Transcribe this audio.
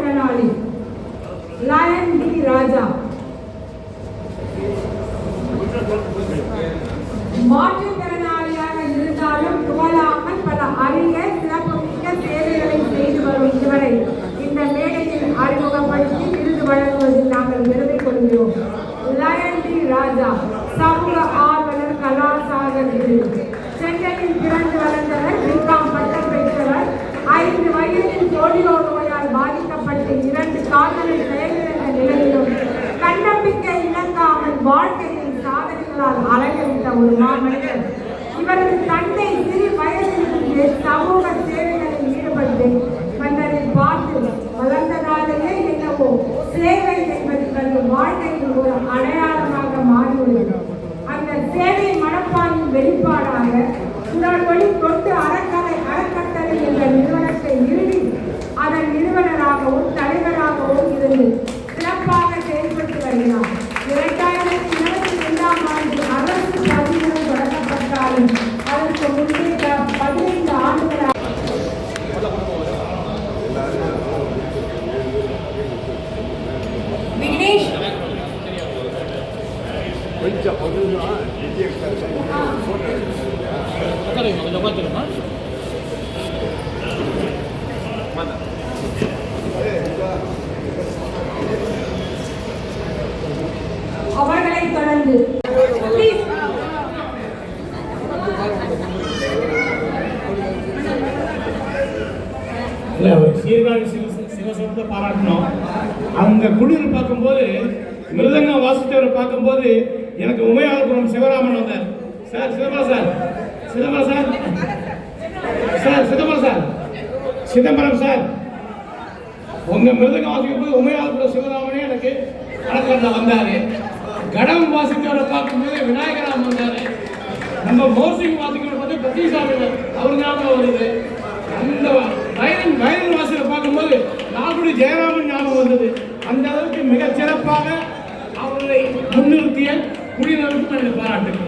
மாற்றுத்திறனாளி line D ராஜா. மாற்றுத்திறனாளியாக இருந்தாலும் துவளாமல் பல அரிய சிறப்புமிக்க சேவைகளை செய்து வரும் இவரை இந்த மேடையில் அறிமுகப்படுத்தி விருது வழங்குவதில் நாங்கள் பெருமை கொள்கிறோம். லயன் டி ராஜா சமூக ஆர்வலர் கலாசாகர் விருது. சென்னையில் பிறந்து வளர்ந்தவர். பிகாம் பட்டம் பெற்றவர். 5 வயதில் போலியோ நோயால் பாதிக்கப்பட்டு 2 கால்களில் செயலிழந்த நிலையிலும் தன்னம்பிக்கை இழக்காமல் வாழ்க்கையில் சாதனைகளால் அலங்கரித்த ஒரு மாமனிதர். இவரது தந்தை சிறு வயதிலிருந்து சமூக சேவைகளில் ஈடுபட்டு வந்ததை பார்த்து வளர்ந்ததாலேயே என்னவோ சேவை என்பது தனது வாழ்க்கையில் ஒரு அடையாளமாக மாறியுள்ளது. அந்த சேவை மனப்பான்மையின் வெளிப்பாடாக சுடர்வழி தொட்டு அறக்கட்டளை என்ற நிறுவனத்தை நிறுவி அதன் நிறுவனராகவும் தலைவராகவும் இருந்து சிறப்பாக செயல்பட்டு வருகிறார். 2022ஆம் ஆண்டு அரசு பள்ளிகள் தொடங்கப்பட்டாலும் அதற்கு முன்பே 15 ஆண்டுகளாக அவர்களை தொடர்ந்து சீர்காழி சிவசத்தை பாராட்டணும். அந்த குழுவில் பார்க்கும்போது மிருதங்கம் வாசித்தவரை பார்க்கும்போது எனக்கு உமையாளபுரம் சிவராமன் வந்தார். Sir Chidambaram sir Chidambaram sir sir Chidambaram sir Chidambaram sir உங்க மிருதங்கம் வாசிக்கும் போது உமையாளபுரம் சிவராமனே எனக்கு அடக்கத்தில் வந்தாரு. கடம் வாசிக்கிறவரை பார்க்கும்போது விநாயகராம் வந்தாரு. நம்ம மோசிங் வாசிக்கிறவரை பார்த்து பிரதிசாமி அவர் ஞாபகம் வருது. அந்த வயலின் வாசிகளை பார்க்கும்போது நாகுடி ஜெயராமன் ஞாபகம் வந்தது. அந்த அளவுக்கு மிகச் சிறப்பாக அவர்களை முன்னிறுத்திய குடியினருக்கும் எனது பாராட்டுகள்.